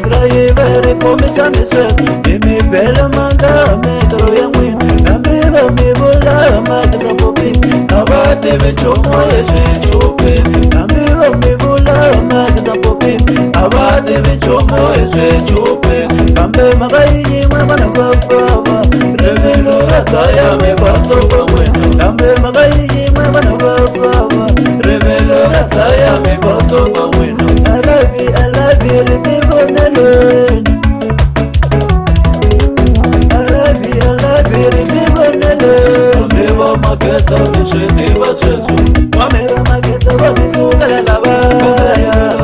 driver komisa mises Dimi bela manga metro ya mwin Namira mibula magza popi Abate vechomo yeshe chope Namira mibula magza popi Abate vechomo yeshe chope Kambe magayi mwemana baba Revelo rataya me paso kwa mweno Kambe magayi mwemana baba Revelo rataya me paso kwa mweno I love you, Ribonelon. I love you, Ribonelon. Meva magesa misheti bashesu. Meva magesa wabisu galalaba.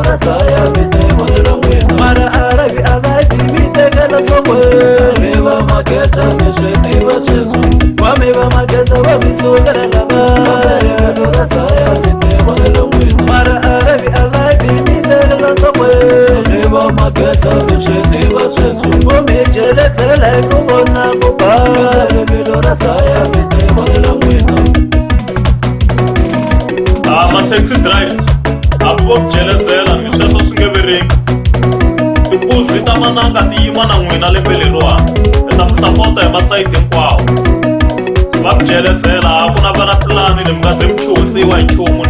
Rataya bite modelo mwena. Mara arabi alaji bite galasokwe. Meva magesa misheti bashesu. Meva magesa wabisu galalaba. Rataya bite modelo mwena. Mara arabi alaji bite galasokwe. Meva magesa misheti bashesu. Mejele sele kubona kuba. Sebilo rataya bite modelo mwena. Taxi drive apo jelezela mishaso singevereki tupuzita mananga tiyima na n'wina lembelerwa eta misapota hi masayiti hinkwawo va jelezela a ku na vana plani leyi mi nga ze mi chuhisiwa hi nchumu.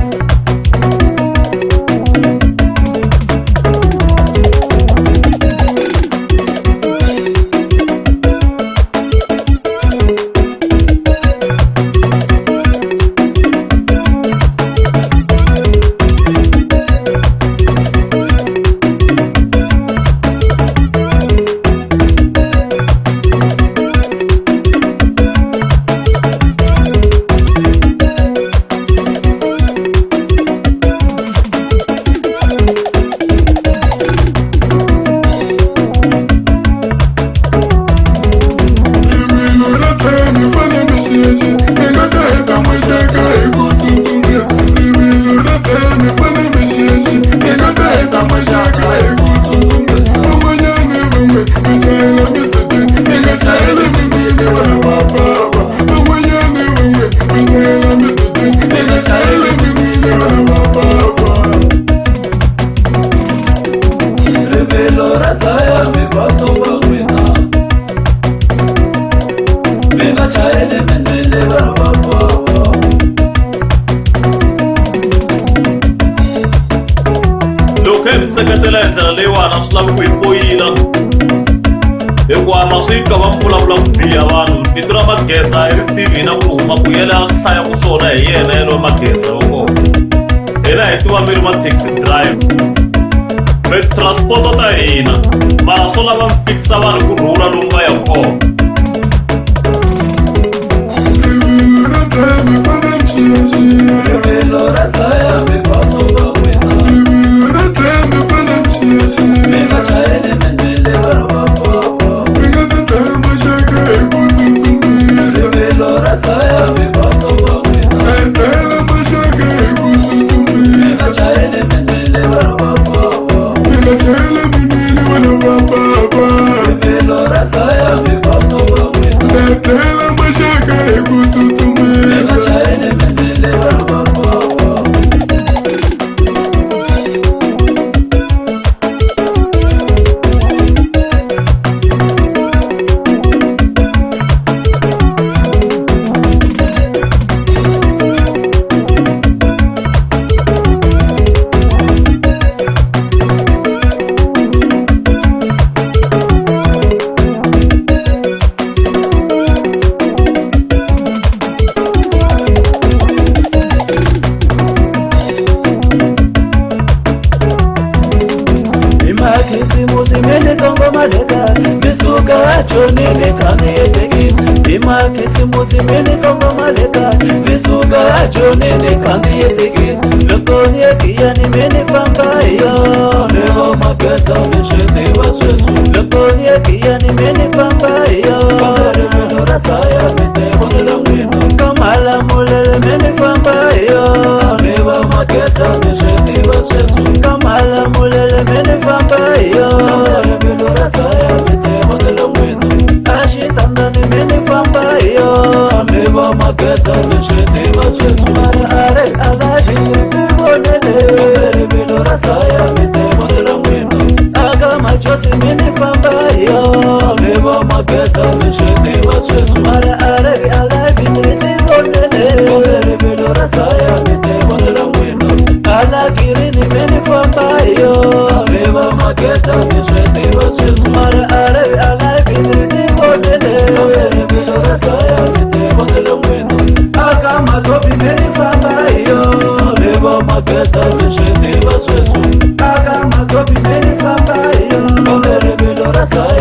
Seketela ndlela leyiwani swi lavi ku yi poyila hikuva maswika va vulavula ku biha vanhu vito ra Mageza ri tivini ku huma ku yela hlaya ku swona hi yena yelo Mageza wa kona. Hina hi tiva mi ri ma-taxi drive mi transporta ta hina mara swo lava mi fikisa vanhu ku rhula lomu va ya kona. Rivilo rataya mi paso kwa mwena. Mega chayene mendele barababa. Rivilo rataya mi paso kwa mwena. Mega chayene mendele barababa. Rivilo rataya mi paso kwa mwena. Mega chayene mendele barababa. Kisimusimene kongo maleka Bisuka chonene kani etegis Bima kisimusimene kongo maleka Bisuka chonene kani etegis Lokoni ekiyani mene fambayo Meva Mageza mishete bashesu Lokoni ekiyani mene fambayo Kamere meno rataya mite modela mwino Kamala mulele mene fambayo Meva Mageza mishete bashesu Kamala mulele mene fambayo Kamere meno rataya mite modela mwino Ashitandani mene fambayo Meva Mageza mishete bashesu Mara are alaji Kamere meno rataya mite modela mwino Agama chose mini fambayo leva magesa misheti bashesu mara arabi alavi niti bonele belora kaya mite bonela mwendo ala girini mini fambayo leva magesa misheti bashesu mara arabi alavi niti bonele belora kaya mite bonela mwendo akama topi mini fambayo leva magesa misheti bashesu akama topi mini fambayo belora kaya